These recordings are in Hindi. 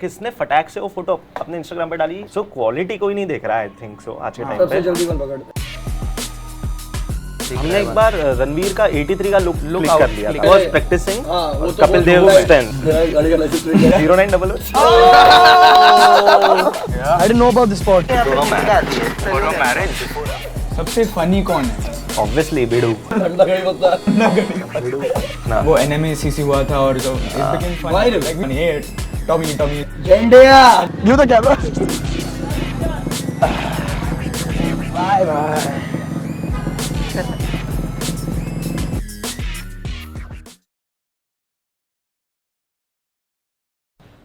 किसने फटाक से वो फोटो अपने इंस्टाग्राम पे डाली। सो क्वालिटी कोई नहीं देख रहा है, आई थिंक सो आज के टाइम पे। सबसे जल्दी कौन पकड़ता है? हमने एक बार रणवीर का 83 का लुक क्लिक कर लिया था। वाज प्रैक्टिसिंग वो तो Kapil Dev stand 0900 I didn't know about this sport. सबसे फनी कौन है? ऑब्वियसली बिडू। ठंडा कहीं होता है। वो एनिमे सीसी हुआ था और जो टॉमी झंडिया यू तो क्या bye bye.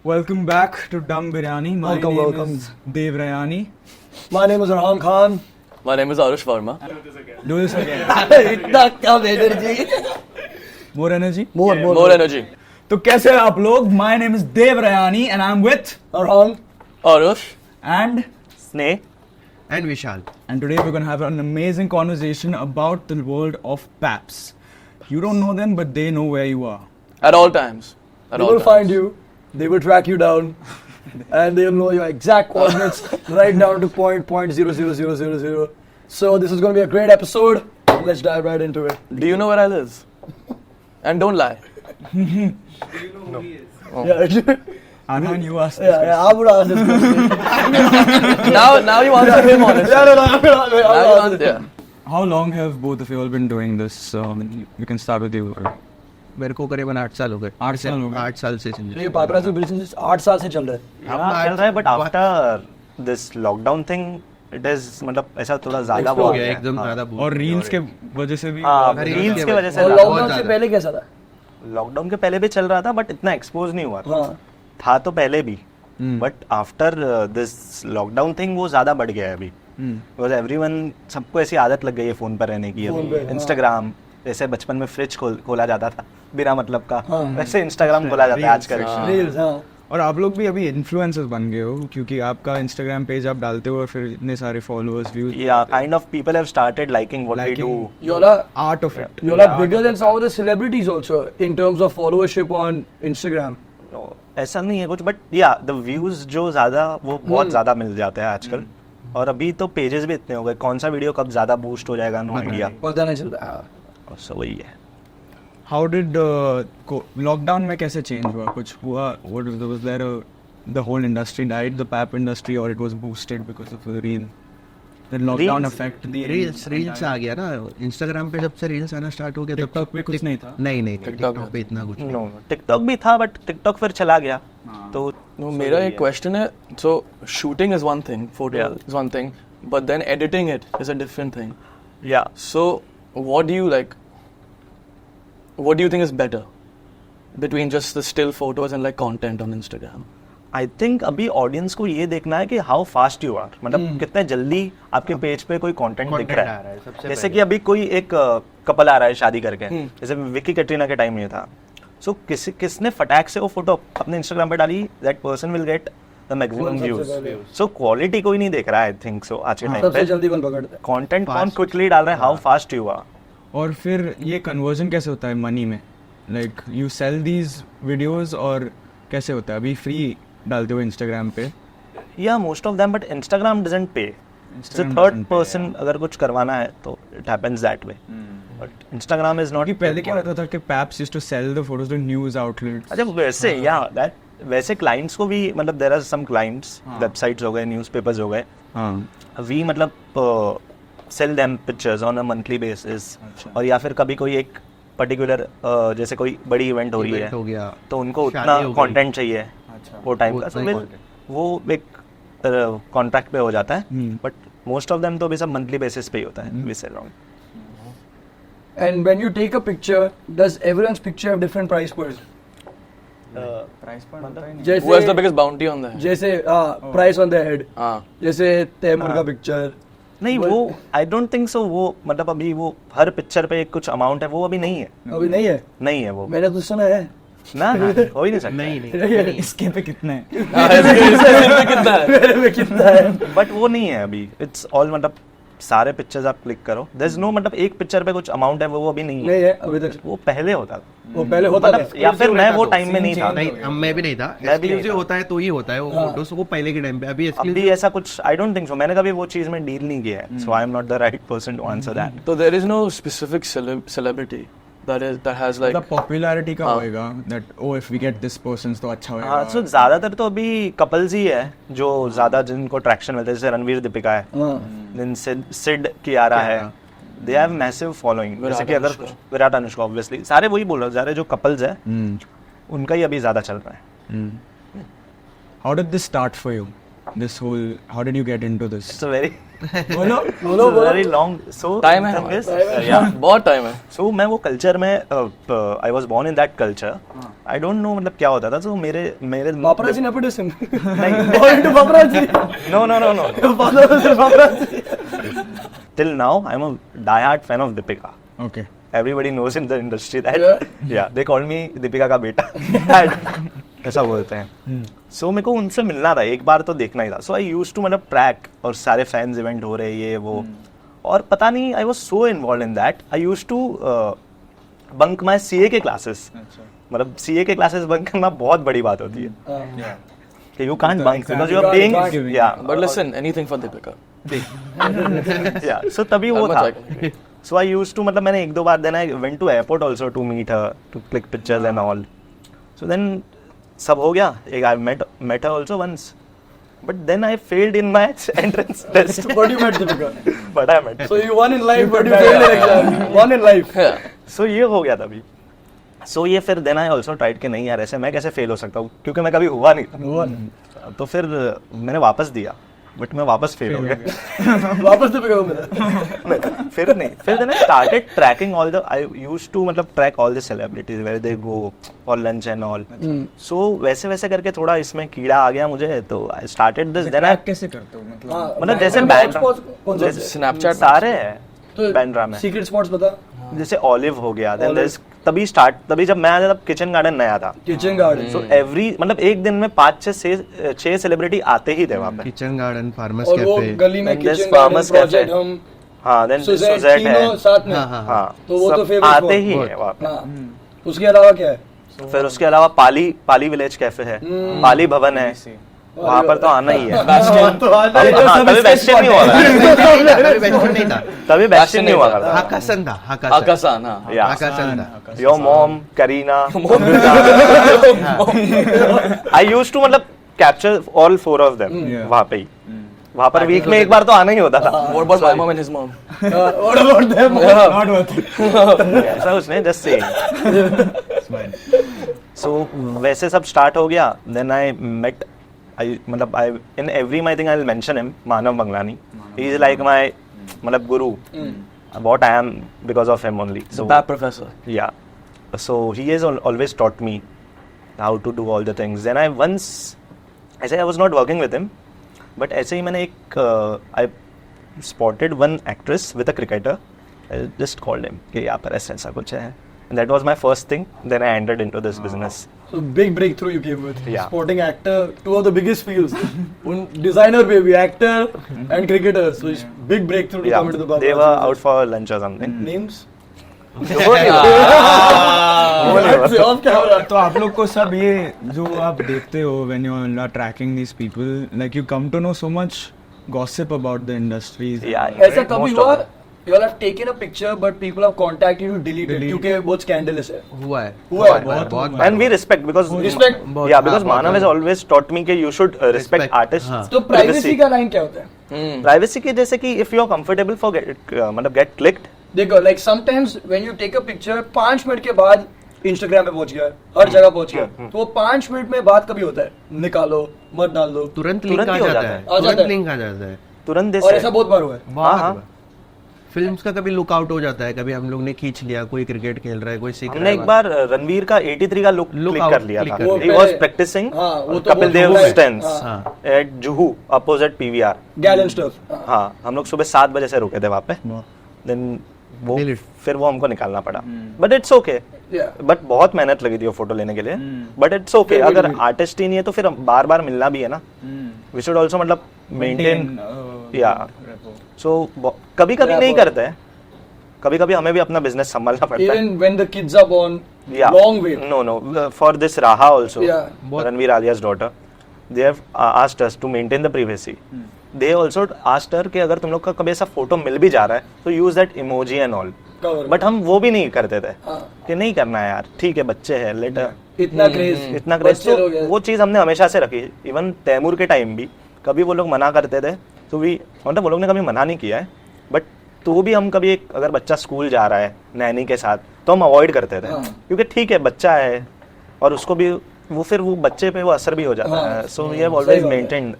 Welcome back to Dum Biryani. My Welcome, name welcome. is Dev Rayani. My name is Arhan Khan. My name is Arush Verma. Do this again. इतना कम energy. More energy. More energy. तो कैसे हैं आप लोग? My name is Dev Rayani and I'm with Arhan. Arush. and स्नेह And Vishal. and today we're gonna have an amazing conversation about the world of paps. You don't know them, but they know where you are. At all times. At They all will times. find you. They will track you down, and they will know your exact coordinates right down to point 0.0000. So this is going to be a great episode. Let's dive right into it. Do you know where I live? And don't lie. Yeah, Arhan, you asked. yeah. I would ask this question. Now you answer him honestly. No. Now you answer. Yeah. How long have both of you all been doing this? We can start with you. मेरे को करीबन 8 साल हो गए। 8 साल हो गए। 8 साल से ये पापराज़ी बिजनेस 8 साल से चल रहा है। चल रहा है, but after this lockdown thing it is मतलब ऐसा थोड़ा ज्यादा हो वो गया एकदम ज्यादा। और रील्स के वजह से भी रील्स की वजह से और ज्यादा। लॉकडाउन से पहले कैसा था? लॉकडाउन के पहले भी चल रहा था बट इतना एक्सपोज नहीं हुआ हाँ। था तो पहले भी, but after this lockdown thing वो ज्यादा बढ़ गया है अभी। बिकॉज एवरीवन, सबको ऐसी आदत लग गई है फोन पर रहने की। फोन पे, हाँ। इंस्टाग्राम जैसे बचपन में फ्रिज खोला जाता था बिना मतलब का, वैसे इंस्टाग्राम खोला जाता है आजकल। रील्स, हाँ। और आप लोग भी अभी इन्फ्लुएंसर्स बन गए हो क्योंकि आपका इंस्टाग्राम पेज आप डालते हो और फिर इतने सारे followers views. Yeah kind of people have started liking what we do. You're a art of it. You're like bigger than some of the celebrities also in terms of followership on Instagram. ऐसा नहीं है कुछ, बट या द व्यूज जो ज्यादा वो बहुत ज्यादा मिल जाते हैं आजकल। और अभी तो पेजेस भी इतने हो गए, कौन सा वीडियो कब ज्यादा बूस्ट हो जाएगा नो आइडिया। पता नहीं चलता है। सो वही है। हाउ डिड लॉकडाउन में कैसे चेंज हुआ? कुछ हुआ? What was there the whole industry died, the pap industry, और it was boosted because of the reel? The lockdown affect the reels आ गया ना। इंस्टाग्राम पे जब से रील्स आना स्टार्ट हो गया तब टिकटॉक पे कुछ नहीं था। नहीं टिकटॉक पे इतना कुछ नहीं। नो टिकटॉक भी था बट टिकटॉक फिर चला गया। तो No, मेरा एक question है. So shooting is one thing, photo is one thing, but then editing it is a different thing. या So what do you like? What do you think is better between just the still photos and like content on Instagram? I think अभी ऑडियंस को ये देखना है कि हाउ फास्ट यू आर, मतलब कितने जल्दी आपके पेज पे कोई कंटेंट दिख रहा है। जैसे कि अभी कोई एक कपल आ रहा है शादी करके, जैसे विकी कैटरीना के टाइम में था। सो किसने फटाक से वो फोटो अपने इंस्टाग्राम पे डाली, that person will get the maximum views. So quality कोई नहीं देख रहा है, आई थिंक सो आज के टाइम सबसे पे। जल्दी कौन पकड़ता है? कंटेंट कौन क्विकली डाल रहा है, हाउ फास्ट यू आर। और फिर ये कन्वर्जन कैसे होता है मनी में? Like you sell these videos और कैसे होता है? अभी फ्री डालते हो इंस्टाग्राम पे? Yeah most of them, but Instagram doesn't pay. So third person अगर कुछ करवाना है तो it happens that way, but Instagram is not. कि पहले क्या होता था कि paps used to sell the photos to news outlets. अच्छा वैसे या दैट वैसे क्लाइंट्स को भी, मतलब there are some clients, websites हो गए, न्यूज़पेपर्स हो गए, वी मतलब sell them pictures on a monthly basis. और या फिर कभी कोई एक पर्टिकुलर जैसे कोई बड़ी इवेंट हो रही है हो गया तो उनको उतना कंटेंट चाहिए वो टाइम का, तो फिर वो एक कॉन्ट्रैक्ट पे हो जाता है। बट मोस्ट ऑफ देम तो अभी सब मंथली बेसिस पे ही होता है। We sell round. And when you take a picture, does everyone's picture have different price points? Price पर होता है नहीं। Who has the biggest bounty on the head? जैसे प्राइस ऑन द हेड, हाँ. जैसे तैमूर का पिक्चर। नहीं वो आई डोंट थिंक सो। वो मतलब अभी वो हर पिक्चर पे कुछ अमाउंट है, वो अभी नहीं है। अभी नहीं है? नहीं है वो, मैंने तो सुना है। ना हो ही नहीं सकता। नहीं इसके पे कितने हैं? कितना है? मेरे में कितना है? बट वो नहीं है अभी। इट्स ऑल मतलब सारे पिक्चर्स आप क्लिक करो, देयर इज नो मतलब एक पिक्चर पे कुछ अमाउंट है वो अभी नहीं है, नहीं है अभी तक, वो पहले होता था, वो पहले होता मतलब था। या फिर मैं वो टाइम में नहीं था, नहीं मैं भी नहीं था, मैं भी नहीं एक्सक्लूसिव था। होता है तो ही होता है वो फोटोज, वो पहले के टाइम पे। अभी अभी ऐसा कुछ आई डोंट थिंक सो, मैंने कभी वो चीज में डील नहीं किया है, so I am not the right person to answer that. So there is no specific celebrity that has like The popularity का होएगा that oh if we get this person तो अच्छा होएगा. हाँ, सो ज्यादातर तो अभी कपल्स ही है जो ज्यादा जिनको ट्रैक्शन मिलता है, जैसे रणवीर दीपिका है, देन सिड कियारा है, दे हैव मैसिव फॉलोइंग। जैसे कि अगर विराट अनुष्का ऑब्वियसली, सारे वही बोल रहे हो, सारे जो कपल्स है उनका ही अभी ज्यादा चल रहा है। How did this start for you? This whole, how did you get into this? It's a very बोलो वेरी लॉन्ग, सो Time है हमारे या बहुत टाइम है। सो मैं वो कल्चर में I was born in that culture, I don't know मतलब क्या होता था। सो मेरे paparazzi nepotism, नहीं, born into paparazzi, no no no no, father was a paparazzi. Till now I am a die hard fan of Deepika. Okay. Everybody knows in the industry that yeah they call me Deepika का बेटा ऐसा बोलते हैं। सो मेरे को उनसे मिलना था, एक बार तो देखना ही था। सो आई यूज्ड टू मतलब ट्रैक, और सारे फैंस इवेंट हो रहे ये वो, और पता नहीं I was so involved in that, I used to bunk my CA के क्लासेस। मतलब सीए के क्लासेस बंक करना बहुत बड़ी बात होती है कि you can't bunk because you are paying, yeah But listen, anything for Deepika. या सो तभी वो How much था। I can pay? So I used to, मतलब मैंने एक दो बार, then I went to airport also to meet her, to click pictures and all. So then सब हो गया, एक I met her also once, but then I failed in my entrance test. But you met Deepika. But I met her. So you won in life, but you failed in exam. Won in life. Yeah. So ये हो गया तभी। So ये फिर then I also tried कि नहीं यार ऐसे मैं कैसे फेल हो सकता हूँ, क्योंकि मैं कभी हुआ नहीं था। तो फिर मैंने वापस दिया, बट मैं वापस फेल हो गया। वापस Deepika को मिला। फिर नहीं, फिर then I started tracking all the, I used to मतलब track all the celebrities where they go for lunch and all. So वैसे वैसे करके थोड़ा इसमें कीड़ा आ गया मुझे, तो I started this, then I Track कैसे करते हो मतलब? मतलब जैसे Hot बैंड spots कौन से? Snapchat सारे हैं बैंड्रा में, सीक्रेट स्पॉट्स बता। जैसे ऑलिव हो गया, then तभी जब मैं आया तब किचन गार्डन नया था। Kitchen garden. सो एवरी मतलब एक दिन में 5-6 सेलिब्रिटी आते ही थे वहाँ पे। किचन गार्डन, फार्मर्स और वो कैफे, गली में And there's kitchen garden, Farmers Cafe. Project हम, हाँ, देन सुज़ैट, सुज़ैट है, तीनों साथ में। हाँ, तो वो तो सब favorite आते spot, ही बहुत। है वहाँ पे। हाँ। उसके अलावा क्या है? फिर उसके अलावा पाली विलेज कैफे है, पाली भवन है, वहाँ पर तो आना ही है। तो आज हाँ, तभी बेस्टियन नहीं हुआ करता, नहीं था, तभी बेस्टियन नहीं हुआ करता। हाकासन था, Akasan, हाँ. Yeah. हाकासन था। Your mom, Karina, I used to मतलब capture all 4 of them वहाँ पे ही। वहाँ पर वीक में एक बार तो आना ही होता था। What about my mom and his mom? What about them? Not worth it. ऐसा उसने just saying। So वैसे सब स्टार्ट हो गया, then I met, मतलब I in every my thing I'll mention him, Manav Mangalani. He is like my मतलब guru, what I am because of him only. So Bad professor. yeah, so he has always taught me how to do all the things. Then I once, ऐसे I was not working with him, but ऐसे ही मैंने एक I spotted one actress with a cricketer. I just called him कि यहाँ पर ऐसा कुछ है, and that was my first thing. Then I entered into this business. So big breakthrough you came with. Yeah. Sporting actor, 2 of the biggest fields. Designer baby, actor and cricketer. So it's big breakthrough to Yeah, come into the bar. they were out for lunch or something. Names? वो Off camera. तो आप लोग को सब ये जो आप देखते हो when you are tracking these people, like you come to know so much gossip about the industries. Yeah, ऐसा कभी most of हुआ? them. You all have taken a picture, but people have contacted you to delete it क्योंकि बहुत scandalous है. हुआ है, हुआ है. बहुत And we respect because Respect. yeah, because Manav has always taught me कि you should respect Respect, artists. हाँ. तो प्राइवेसी का लाइन क्या होता है? प्राइवेसी के जैसे कि if you are comfortable for मतलब get clicked. देखो like sometimes when you take a picture 5 minute के बाद Instagram पे पहुंच गया, हर जगह पहुंच गया, तो वो 5 मिनट में बात कभी होता है, निकालो मत डाल दो, तुरंत लिंक तुरंत आ ही हो जाता जाता है, है। आ जाता तुरंत है। लिंक आ जाता है। तुरंत और जैसे ऐसा बहुत बार हुआ है. हाँ। फिल्म्स का कभी लुक आउट हो जाता है, कभी हम लोग ने खींच लिया, कोई क्रिकेट खेल रहा है, कोई सीख हमने रहा एक बार रणवीर का 83 का लुक Look क्लिक out कर लिया click था। कर लिया। He वो was पहले- practicing हाँ, वो तो कपिल बहुत देव हुआ है। स्टैंस हाँ। at Juhu opposite PVR। Gallon stuff. हाँ, हम लोग सुबह 7 बजे से रुके थे वहाँ पे। देन वो Delete. फिर वो हमको निकालना पड़ा, बट इट्स ओके। बट बहुत मेहनत लगी थी वो फोटो लेने के लिए, बट इट्स ओके। अगर आर्टिस्ट ही नहीं है तो फिर बार बार मिलना भी है ना, वी शुड ऑल्सो मतलब मेंटेन या सो कभी कभी नहीं करते हैं, कभी कभी हमें भी अपना बिजनेस संभालना पड़ता है. Even when the kids are born, Yeah. long way. No. For this Raha also, Yeah. Ranveer Alia's daughter, they have asked us to maintain the privacy. They also asked her कि अगर तुम लोग का कभी ऐसा फोटो मिल भी जा रहा है तो use that emoji and all. Cover. But हम वो भी नहीं करते थे हाँ. कि नहीं करना है यार, ठीक है बच्चे हैं लेट. इतना क्रेज, इतना क्रेज बच्चे लोग हैं. वो चीज़ हमने हमेशा से रखी. इवन तैमूर के टाइम भी कभी वो लोग मना करते थे तो भी मतलब वो लोग ने कभी मना नहीं किया है, बट तो भी हम कभी अगर बच्चा स्कूल जा रहा है नैनी के साथ तो हम अवॉइड करते थे. हाँ. क्योंकि ठीक है बच्चा है और उसको भी वो फिर वो बच्चे पे वो असर भी हो जाता हाँ. है. सो वी हैव ऑलवेज बात है. मेंटेन्ड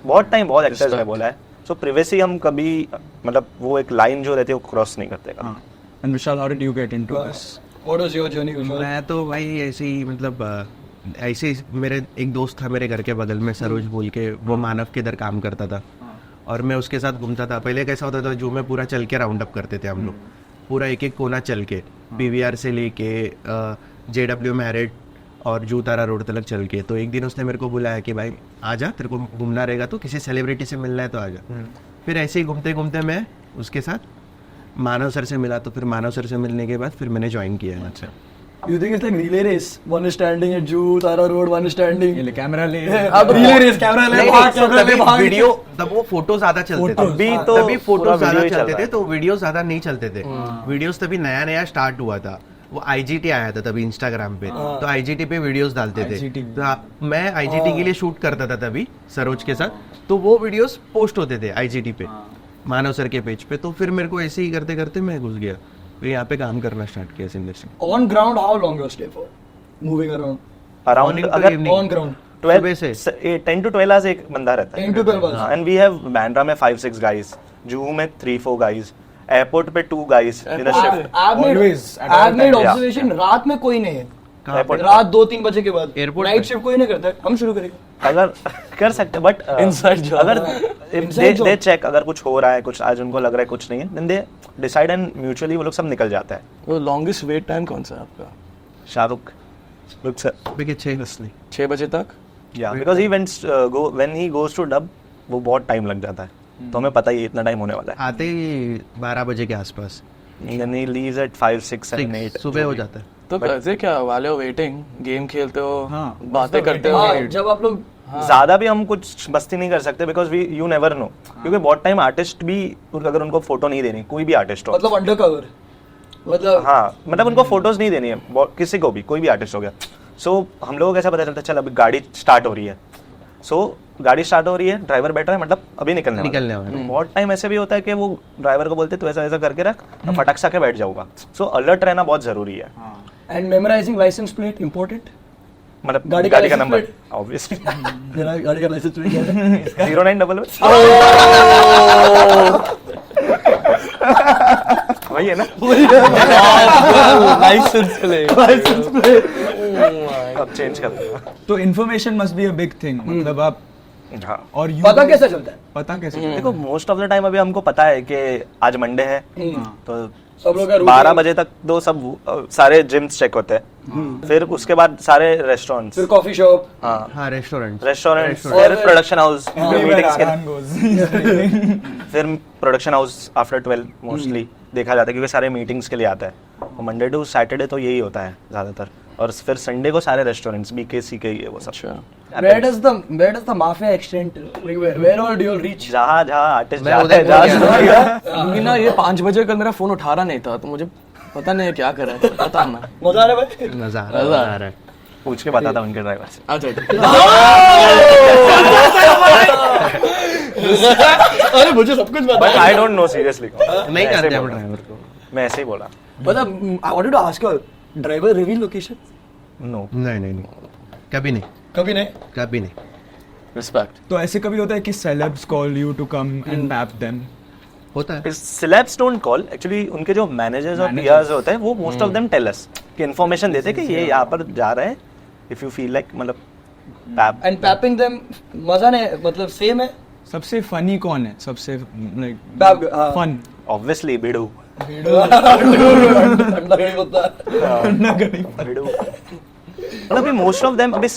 बहुत टाइम, बहुत एक्सरसाइज में बोला है. सो प्रिवेसी हम कभी मतलब वो एक लाइन जो रहती है वो क्रॉस नहीं करते कभी. And Vishal, how did you get into this? What was your journey, Vishal? मैं तो भाई ऐसे ही मतलब ऐसे ही मेरे एक दोस्त था मेरे घर के बगल में सरोज बोल के, वो मानव के इधर काम करता था और मैं उसके साथ घूमता था. पहले कैसा होता था जू में पूरा चल के राउंड अप करते थे हम लोग, पूरा एक एक कोना चल के पीवीआर से लेके JW मैरिट और जू तारा रोड तक चल के. तो एक दिन उसने मेरे को बुलाया कि भाई आजा, तेरे को घूमना रहेगा तो किसी सेलिब्रिटी से मिलना है तो आजा. फिर ऐसे ही घूमते घूमते मैं उसके साथ मानव सर से मिला, तो फिर मानव सर से मिलने के बाद फिर मैंने ज्वाइन किया. अच्छा, You think it's like relay race? One is standing at Jew, Tara Road, one is standing. ये ले कैमरा ले. अब relay race, कैमरा ले, भाग, कैमरा ले, भाग. वीडियो तब वो फोटो ज्यादा चलते थे. अभी तो तभी फोटो पूरा ज्यादा वीडियो ही चल चलते रहा थे है. तो वीडियो ज्यादा नहीं चलते थे. वीडियोस तभी नया नया स्टार्ट हुआ था. वो IGT आया था तभी इंस्टाग्राम पे, तो IGT पे वीडियोस डालते थे. IGT. तो मैं IGT के लिए शूट करता था तभी सरोज के साथ, तो वो वीडियोस पोस्ट होते थे IGT पे मानव सर के पेज पे. तो फिर मेरे को ऐसे ही करते करते मैं घुस गया, फिर यहाँ पे काम करना स्टार्ट किया इस industry. On ground, how long you stay for? Moving around. Around Morning to अगर evening. On ground. 12 सुबह से. 10 to 12 आवर्स एक बंदा रहता है. 10 to 12 hours. And we have Bandra में 5-6 गाइस, जूहू में 3-4 गाइस, एयरपोर्ट पे 2 guys in a shift. Always, at all I've made time. observation, रात में कोई नहीं है. कहाँ पे? एयरपोर्ट रात 2-3 बजे के बाद Airport नाइट पे? शिफ्ट कोई नहीं करता है. हम शुरू करेंगे. अगर कर सकते बट Inside job. अगर Inside job. दे चेक अगर कुछ हो रहा है, कुछ आज उनको लग रहा है कुछ नहीं है, then they decide and mutually वो लोग सब निकल जाता है. वो लॉन्गेस्ट वेट टाइम कौन सा है आपका? शाहरुख लुक सर, सुबह के 6 6 बजे तक? Yeah because he when he goes to dub वो बहुत टाइम लग जाता है, तो हमें पता ही है इतना टाइम होने वाला है. आते ही 12 बजे के आसपास then he leaves at 5, 6 and 8 सुबह हो जाता है. तो कैसे क्या वाले हो वेटिंग, गेम खेलते हो, हाँ, बातें करते हो? हाँ, जब आप लोग ज्यादा भी हम कुछ मस्ती नहीं कर सकते because we you never know, क्योंकि बहुत टाइम आर्टिस्ट भी अगर उनको फोटो नहीं देनी, कोई भी आर्टिस्ट हो, मतलब अंडरकवर, मतलब हाँ मतलब उनको फोटोज नहीं देनी है किसी को भी, कोई भी आर्टिस्ट हो गया. सो हम लोगों को कैसा पता चलता है, चल अभी गाड़ी स्टार्ट हो रही है, सो गाड़ी स्टार्ट हो रही है, ड्राइवर बैठा है, मतलब अभी निकलने वाला है. बहुत टाइम ऐसे भी होता है कि वो ड्राइवर को बोलते तो ऐसा ऐसा करके रख, मैं फटक सा के बैठ जाऊंगा. सो अलर्ट रहना बहुत जरूरी है. And memorising licence plate important. मतलब गाड़ी का गाड़ी का license नंबर plate? ऑब्वियसली मेरा गाड़ी का लाइसेंस प्लेट है 0911 वही है ना. Licence plate. Licence plate. अब चेंज कर दूंगा. तो information must be a big thing. मतलब आप हाँ और you पता कैसे चलता है? पता कैसे देखो मोस्ट ऑफ द टाइम अभी हमको पता है कि आज मंडे है, तो सब लोग का 12 बजे तक तो सब सारे जिम्स चेक होते हैं, फिर उसके बाद सारे रेस्टोरेंट्स, फिर कॉफी शॉप. हाँ हाँ रेस्टोरेंट रेस्टोरेंट, और फिर प्रोडक्शन हाउस, मीटिंग्स के, goes. फिर प्रोडक्शन हाउस आफ्टर 12 मोस्टली देखा जाता है क्योंकि सारे मीटिंग्स के लिए आता है. मंडे टू सैटरडे तो यही होता है ज्यादातर, और फिर संडे को सारे रेस्टोरेंट्स BKC के ही है वो सब. अच्छा. Where does the mafia extend? Like where all do you reach? जहाँ जहाँ आर्टिस्ट मैं जाते हैं उदयपुर जहाँ गया था. क्योंकि ना ये 5 बजे कल मेरा फोन उठा रहा नहीं था, तो मुझे पता नहीं है क्या करा है, पता ना. मजा आ रहा है भाई. मजा आ मजा आ रहा है. पूछ के बताता उनके ड्राइवर से. अच्छा. अरे मुझे सब कुछ बट पता आई डोंट नो सीरियसली. नहीं करते हम ड्राइवर को. मैं ऐसे ही बोला. मतलब I wanted to ask you, driver reveal location? No. नहीं कभी नहीं, कभी नहीं. कभी नहीं. रिस्पेक्ट. तो ऐसे कभी होता है कि celebs call you to come and tap them. होता है. सिलेब्स डोंट कॉल, एक्चुअली उनके जो मैनेजर्स और पीआरस होते हैं वो most of them tell us कि इन्फॉर्मेशन देते हैं कि ये यहाँ पर जा रहे हैं, इफ यू फील लाइक मतलब पैप. And tapping them मजा नहीं, मतलब सेम है. सबसे funny कौन है? सबसे like Pap, हाँ. fun. ऑब्वियसली बिडू. ठंडा गड़ी होता है. बिडू मतलब अभी मोस्ट ऑफ देम अभी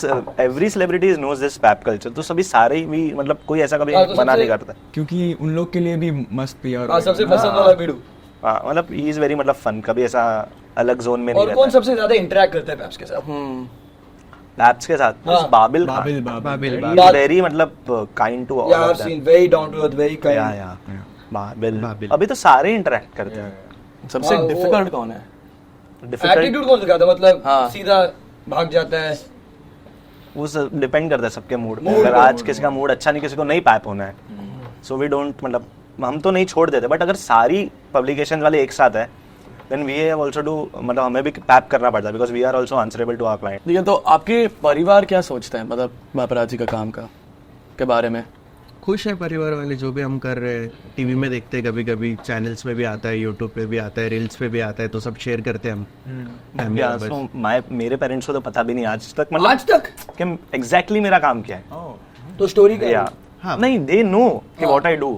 every celebrity knows this pap culture, तो सभी सारे ही भी मतलब कोई ऐसा कभी हाँ, तो मना सबसे- नहीं करता। क्योंकि उन लोग के लिए भी मस्त PR हाँ, सबसे पसंद वाला वीडियो। हाँ मतलब ही इज वेरी मतलब फन, कभी ऐसा अलग जोन में नहीं और कौन रहता। सबसे ज्यादा इंटरेक्ट करता है पैप्स के साथ? लैब्स के साथ हाँ। बाबिल बाबिल वेरी मतलब kind to all Yeah, of I've them. seen very down to earth, very kind. या बाबिल बाबिल। अभी तो सारे इंटरेक्ट करते हैं। सबसे हाँ, वो- डिफिकल्ट कौन है? डिफिकल्ट एटीट्यूड कौन दिखाता है? मतलब हाँ। सीधा भाग जाता है। वो डिपेंड करता है सबके मूड पे। Mood अगर पे, आज mood किसी का मूड अच्छा नहीं, किसी को नहीं पैप होना है, सो वी डोंट मतलब हम तो नहीं छोड़ देते, बट अगर सारी पब्लिकेशन वाले एक साथ है then we have also do मतलब हमें भी पैप करना पड़ता है because we are also answerable to our client. ठीक है, तो आपके परिवार क्या सोचते हैं मतलब पापराजी का काम के बारे में? खुश है परिवार वाले जो भी हम कर रहे हैं। टीवी में देखते हैं, कभी कभी चैनल्स में भी आता है, यूट्यूब पे भी आता है, रील्स पे भी आता है, तो सब शेयर करते हैं हम फैमिली या मेंबर्स। सो मेरे पेरेंट्स को तो पता भी नहीं आज तक मतलब आज तक कि एग्जैक्टली मेरा काम क्या है। तो स्टोरी का या हाँ। नहीं दे नो कि व्हाट आई डू,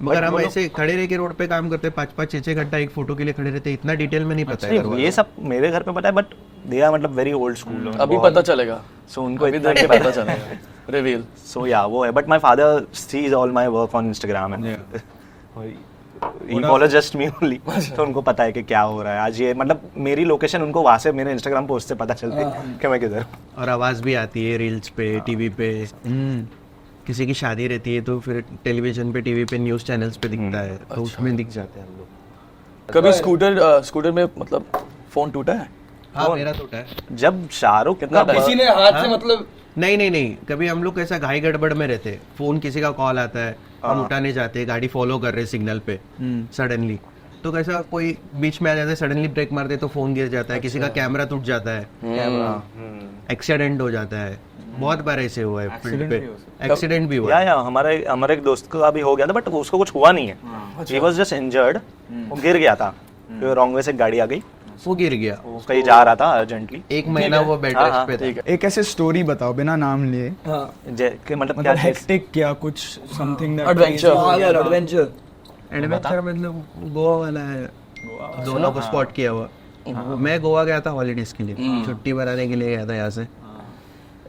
मगर हम ऐसे खड़े रह के रोड पे काम करते हैं, 5-5 6-6 घंटा एक फोटो के लिए खड़े रहते हैं, इतना डिटेल में नहीं पता है घर वालों ये सब मेरे घर पे पता है, बट दे आर मतलब वेरी ओल्ड स्कूल। अभी पता चलेगा, सो उनको अभी इतना देख के नहीं पता पता। चलेगा रिवील। So yeah, वो है, but my father sees all my work on Instagram and he follows just me only. तो उनको पता है कि क्या हो रहा है आज। ये मतलब मेरी लोकेशन उनको वहाँ से मेरे Instagram पोस्ट से पता चलती है कि मैं किधर हूँ। में। और आवाज भी आती है रील्स पे, टीवी पे। किसी की शादी रहती है तो फिर टेलीविजन पे, टीवी पे, न्यूज चैनल्स पे दिखता है, तो उसमें दिख जाते हैं हम लोग। कभी स्कूटर में मतलब फोन टूटा है? हाँ, मेरा टूटा है। जब शाहरुख कितना का किसी ने हाथ से मतलब नहीं, कभी हम लोग ऐसा घाई गड़बड़ में रहते हैं, फोन किसी का कॉल आता है, हम उठाने जाते हैं, गाड़ी फॉलो कर रहे सिग्नल पे सडनली, तो कैसा कोई बीच में आ जाता है, सडनली ब्रेक मारते हैं तो फोन गिर जाता है, किसी का कैमरा टूट जाता है, एक्सीडेंट हो जाता है। बहुत बार ऐसे हुआ है फील्ड पे, एक्सीडेंट भी हुआ है। या हमारे एक दोस्त का भी हो गया था, बट उसको कुछ हुआ नहीं है। He was just injured, वो गिर गया था, रॉन्ग वे से गाड़ी आ गई, वो गिर गया, वो कहीं जा रहा था अर्जेंटली। 1 महीना वो बेड हाँ, रेस्ट पे था। एक ऐसे स्टोरी बताओ बिना नाम लिए, हाँ मतलब क्या मतलब चीज़? हेक्टिक क्या कुछ समथिंग Adventure. हाँ यार एडवेंचर। एडवेंचर मतलब गोवा वाला है, दोनों को स्पॉट किया हुआ। मैं गोवा गया था हॉलीडेज के लिए, छुट्टी बनाने के लिए गया था यहाँ से।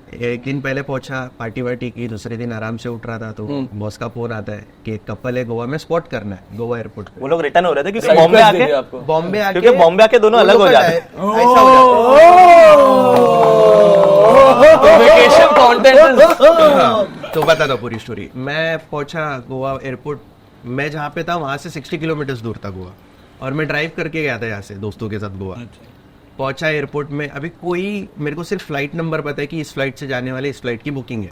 एक दिन पहले पहुंचा, पार्टी वार्टी की, दूसरे दिन आराम से उठ रहा था तो बॉस का फोन आता है कि एक कपल है गोवा में, स्पॉट करना है गोवा एयरपोर्ट पे। वो लोग रिटर्न हो रहे थे क्योंकि Surprise बॉम्बे दे दिया आके आपको। बॉम्बे आके, क्योंकि बॉम्बे आके दोनों अलग हो जाते हैं। ऐसा हो जाता है। वेकेशन कंटेंट हाँ, तो बता दो पूरी स्टोरी। मैं पहुंचा गोवा एयरपोर्ट, मैं जहाँ पे था वहां से 60 किलोमीटर दूर था गोवा, और मैं ड्राइव करके गया था यहाँ से दोस्तों के साथ गोवा। पहुंचा एयरपोर्ट में, अभी कोई मेरे को सिर्फ फ्लाइट नंबर पता है कि इस फ्लाइट से जाने वाले, इस फ्लाइट की बुकिंग है,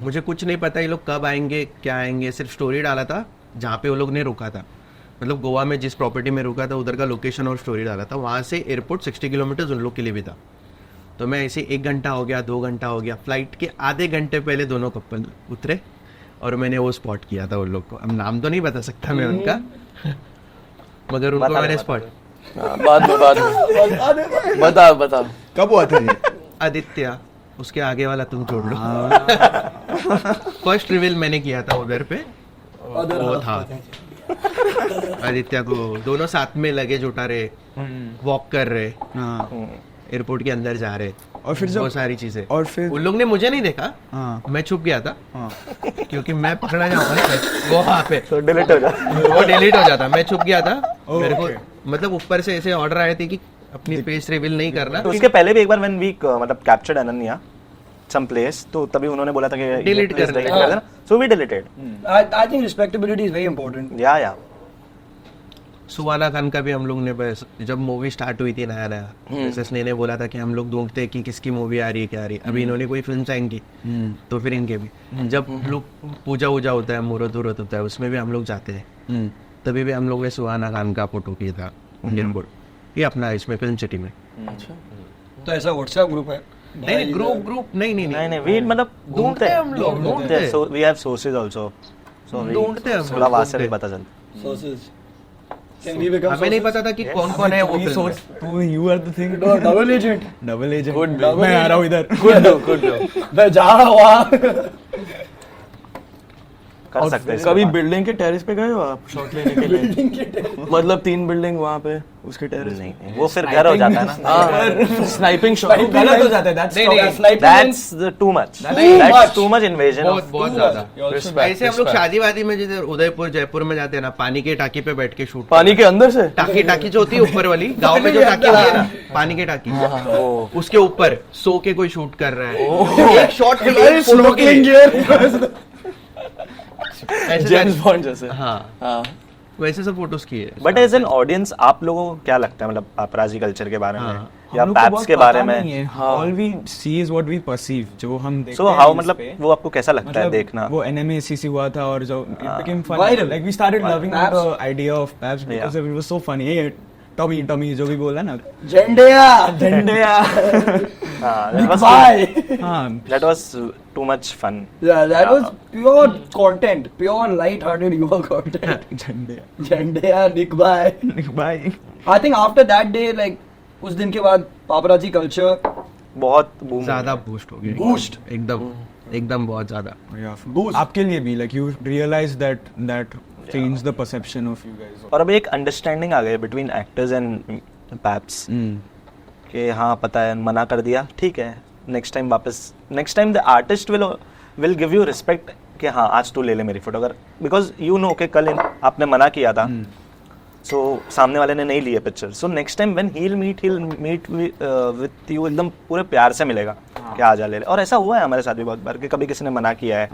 मुझे कुछ नहीं पता ये लोग कब आएंगे क्या आएंगे। सिर्फ स्टोरी डाला था जहाँ पे वो लोग ने रुका था, मतलब गोवा में जिस प्रॉपर्टी में रुका था उधर का लोकेशन और स्टोरी डाला था। वहाँ से एयरपोर्ट 60 किलोमीटर उन लोग के लिए भी था। तो मैं ऐसे 1 घंटा हो गया, 2 घंटा हो गया, फ्लाइट के आधे घंटे पहले दोनों कपल उतरे और मैंने वो स्पॉट किया था उन लोग को। अब नाम तो नहीं बता सकता मैं उनका, मगर उनको मैंने स्पॉट। बाद में बता कब हुआ था ये? आदित्य, उसके आगे वाला तुम छोड़ लो। फर्स्ट रिवील मैंने किया था उधर पे, वो था आदित्य को। दोनों साथ में लगेज उठा रहे, वॉक कर रहे, हाँ, एयरपोर्ट के अंदर जा रहे, और फिर वो जब सारी चीजें। और फिर उन लोग ने मुझे नहीं देखा, हाँ मैं छुप गया था हाँ क्योंकि मैं पकड़ा जाऊंगा वो वहाँ पे, तो डिलीट हो जा। वो डिलीट हो जाता। मैं छुप गया था, मेरे को Okay. मतलब ऊपर से ऐसे ऑर्डर आए थे कि अपनी फेस रिवील नहीं करना। तो उसके पहले भी एक बार व्हेन वी मतलब कैप्चर्ड अनन्या सम प्लेस, तो तभी उन्होंने बोला था कि Delete कर देना, so we deleted. I think respectability is very important. या सुवाना खान का भी हम लोग ने, बस जब मूवी स्टार्ट हुई थी नया नया, एसएसने ने बोला था कि हम लोग ढूंढते कि किसकी मूवी आ रही है, क्या आ रही है। अभी इन्होंने कोई फिल्म साइन की तो फिर इनके भी, जब लोग पूजा वूजा होता है, मुहूर्त वूहूर्त होता है, उसमें भी हम लोग जाते हैं। तभी भी हम लोग ने सुहाना खान का फोटो किया था इंडियन बोर्ड, ये अपना इसमें फिल्म सिटी में। तो ऐसा व्हाट्सएप ग्रुप है? नहीं, ग्रुप नहीं नहीं वी मतलब ढूंढते हैं हम लोग, ढूंढते हैं। So we have sources also, so ढूंढते हैं हम लोग, थोड़ा वहां से भी ढूंढते पता चलता। Sources. Can we become हमें नहीं sources? पता था कि कौन कौन है वो फिल्म में। तू you are the thing, No, double agent. Double agent. Could be. मैं आ रहा हूँ इधर। मैं जा रहा हूँ वहाँ। कर सकते हैं इसके कभी बाद। बिल्डिंग के टेरेस पे गए हो आप शॉट लेने के लिए? मतलब 3 बिल्डिंग वहाँ पे उसके टेरेस नहीं नहीं, वो फिर घर हो जाता है ना। स्नाइपिंग शॉट गलत हो जाता है, that's That's too much. That's too much invasion बहुत of बहुत ज्यादा। ऐसे हम लोग शादी वादी में जैसे उदयपुर जयपुर में जाते हैं ना, पानी की टाकी पे बैठ के शूट। पानी के अंदर से टाकी जो होती है ऊपर वाली, गांव में जो टाकी होती है ना, पानी की टाकी, उसके ऊपर सो के कोई शूट कर रहा है, एक शॉट के लिए फोटो के लिए। जेम्स बॉन्ड जैसे। हाँ, वैसे सब फोटोज किए। बट एज एन ऑडियंस आप लोगों को क्या लगता है, मतलब पापराजी कल्चर के बारे में या पैप्स के बारे में? All we see is what we perceive, जो हम देखते सो हैं हाउ reels मतलब पे। वो आपको कैसा लगता है मतलब देखना? वो NMACC हुआ था और जो it became fun, Viral. like we started loving Paps. the idea of Paps because it was so funny. Hey, Tommy जो भी बोला ना, झंडिया झंडिया। Bye. that was too much fun. Yeah, that was pure content, pure light-hearted humor content. झंडिया। झंडिया, Nick bye. Bye. I think after that day, like उस दिन के बाद paparazzi culture बहुत boom ज्यादा बूस्ट हो गया, Boost. एकदम बहुत ज्यादा। Yeah. आपके लिए भी like you realize that changed the perception of you guys. और अब एक अंडरस्टैंडिंग आ गई बिटवीन एक्टर्स एंड पैप्स कि हाँ पता है, मना कर दिया ठीक है, next time the artist will give you respect कि हाँ आज तू ले ले मेरी फोटो, अगर बिकॉज यू नो कि कल आपने मना किया था, सो सामने वाले ने नहीं लिए picture, so next time when he will meet with you एकदम पूरे प्यार से मिलेगा कि आ जा ले ले। और ऐसा हुआ है हमारे साथ भी बहुत बार कि कभी किसी ने मना किया है,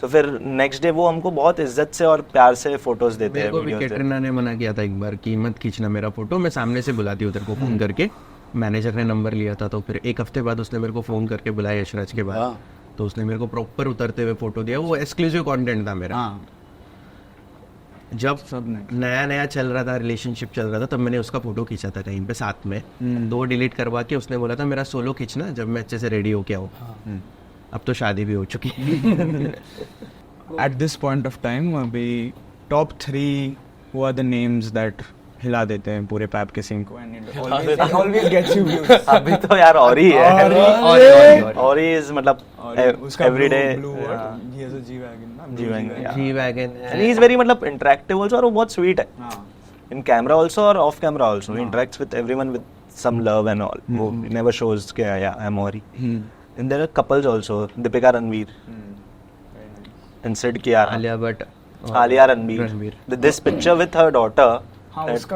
तो फिर नेक्स्ट डे वो हमको बहुत इज्जत से और प्यार से फोटोज देते हैं, मेरे को भी वीडियोस देते हैं। कैटरीना ने मना किया था एक बार कि मत खींचना मेरा फोटो, मैं सामने से बुलाती हूँ तेरे को फोन करके, मैनेजर ने नंबर लिया था, तो फिर एक हफ्ते बाद उसने मेरे को फोन करके बुलाया यशराज के बाद, तो उसने मेरे को प्रॉपर उतरते हुए फोटो दिया, वो एक्सक्लूसिव कंटेंट था मेरा। जब नया चल रहा था, रिलेशनशिप चल रहा था, तब मैंने उसका फोटो खींचा था कहीं पे साथ में, 2 डिलीट करवा के उसने बोला था मेरा सोलो खींचना जब मैं अच्छे से रेडी होके आऊँ। अब तो शादी भी हो चुकी है। At this point of time, अभी top 3 who are the names that हिला देते हैं पूरे पैप के सिंह को, and it always gets you views. अभी तो यार और ही है, और ही इज मतलब उसका everyday he has a G-Wagon ना, G-Wagon and he is very मतलब इंटरेक्टिव आल्सो, और वो बहुत स्वीट है इन कैमरा आल्सो और off camera also, he interacts with everyone with some love and all, वो नेवर शोज के I am Orry. And there are couples also, Deepika Ranveer and Sid Kiara, Alia Ranbir, this picture with her daughter,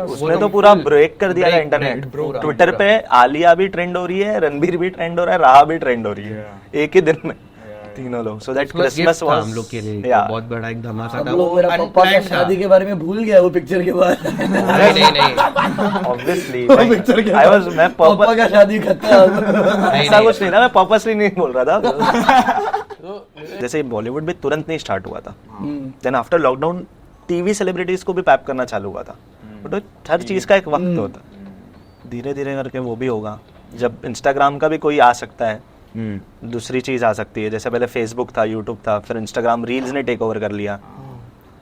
उसने तो पूरा ब्रेक कर दिया था इंटरनेट, ट्विटर पे आलिया भी ट्रेंड हो रही है, रणबीर भी ट्रेंड हो रहा है, राहा भी ट्रेंड हो रही है एक ही दिन में, तीनों लोग। सो दैट क्रिसमस वाज हम लोग के लिए बहुत बड़ा एक धमाका था। अब लोग मेरा पापा का शादी के बारे में भूल गया वो पिक्चर के बाद। नहीं ऑब्वियसली पिक्चर के आई वाज मैं पापा का शादी खत्म। ऐसा कुछ नहीं था, मैं पर्पसली नहीं बोल रहा था। जैसे बॉलीवुड भी तुरंत नहीं स्टार्ट हुआ था, then after lockdown TV celebrities को भी पैप करना चालू हुआ था, बट हर चीज का एक वक्त होता है, धीरे धीरे करके वो भी होगा। जब इंस्टाग्राम का भी कोई आ सकता है, दूसरी चीज आ सकती है, जैसे पहले फेसबुक था, यूट्यूब था, फिर इंस्टाग्राम रील्स ने टेक ओवर कर लिया,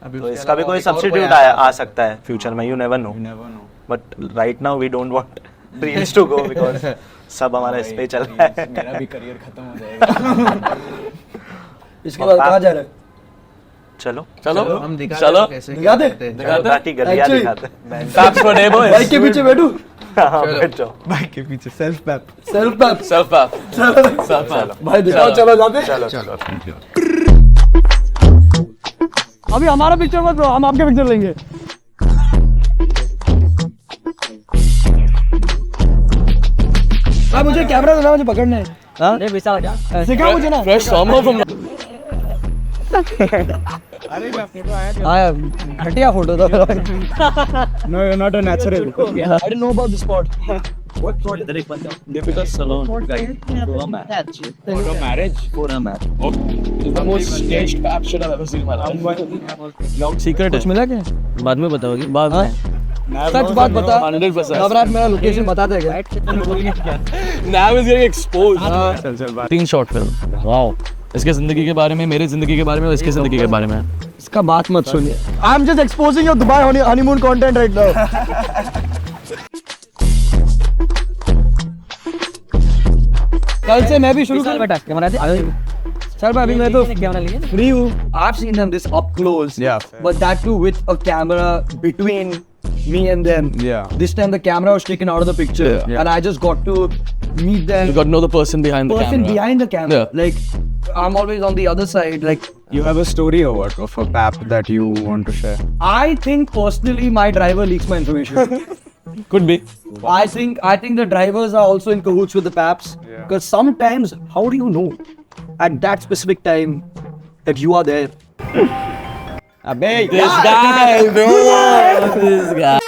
तो इसका भी कोई सब्स्टिट्यूट आ सकता है फ्यूचर में, you never know, but right now we don't want reels to go because सब हमारा इस पे चल रहा है। मेरा भी करियर खत्म हो जाएगा। इसके बाद कहाँ जा रहे हैं? चलो हम चलो दिखाते बाकी गलियां Actually- दिखाते हैं। Paps for day boys. Bike के पीछे बैठू, हाँ, बैठ जाओ। बाइक के पीछे self pap. Self pap Self pap. भाई दिखाओ, चलो जाते। चलो अभी हमारा पिक्चर मत लो, हम आपके पिक्चर लेंगे। भाई मुझे कैमरा देना, मुझे पकड़ना है। सिखा मुझे ना। Fresh summer from. हाँ घटिया फोटो था। No, you're not a natural. I didn't know about this spot. Deepika Salon. For a marriage? The most staged pap shit I've ever seen in my life. Secret कुछ मिला क्या? बाद में बताओगी. बाद में. सच बात बता। 100%. नवरात मेरा लोकेशन बता देगा। Now is getting exposed. चल बात। 3 short film. Wow. इसके जिंदगी के बारे में, मेरी जिंदगी के बारे में और इसकी जिंदगी के बारे में. इसका बात मत सुनिए। I am just exposing your Dubai honeymoon content right now. कल से मैं भी शुरू कर बेटा कैमरा दे। Sir, अभी मैं तो free हूँ. I've seen them this up close. Yeah, fair. But that too with a camera between me and them. Yeah. This time the camera was taken out of the picture, Yeah. and I just got to meet them. You got to know the person behind the Person camera. behind the camera. Yeah. Like I'm always on the other side. Like You have a story or what of a pap that you want to share? I think personally, my driver leaks my information. Could be. I think the drivers are also in cahoots with the paps. Because sometimes, how do you know at that specific time that you are there? Abey, This guy, bro. This guy.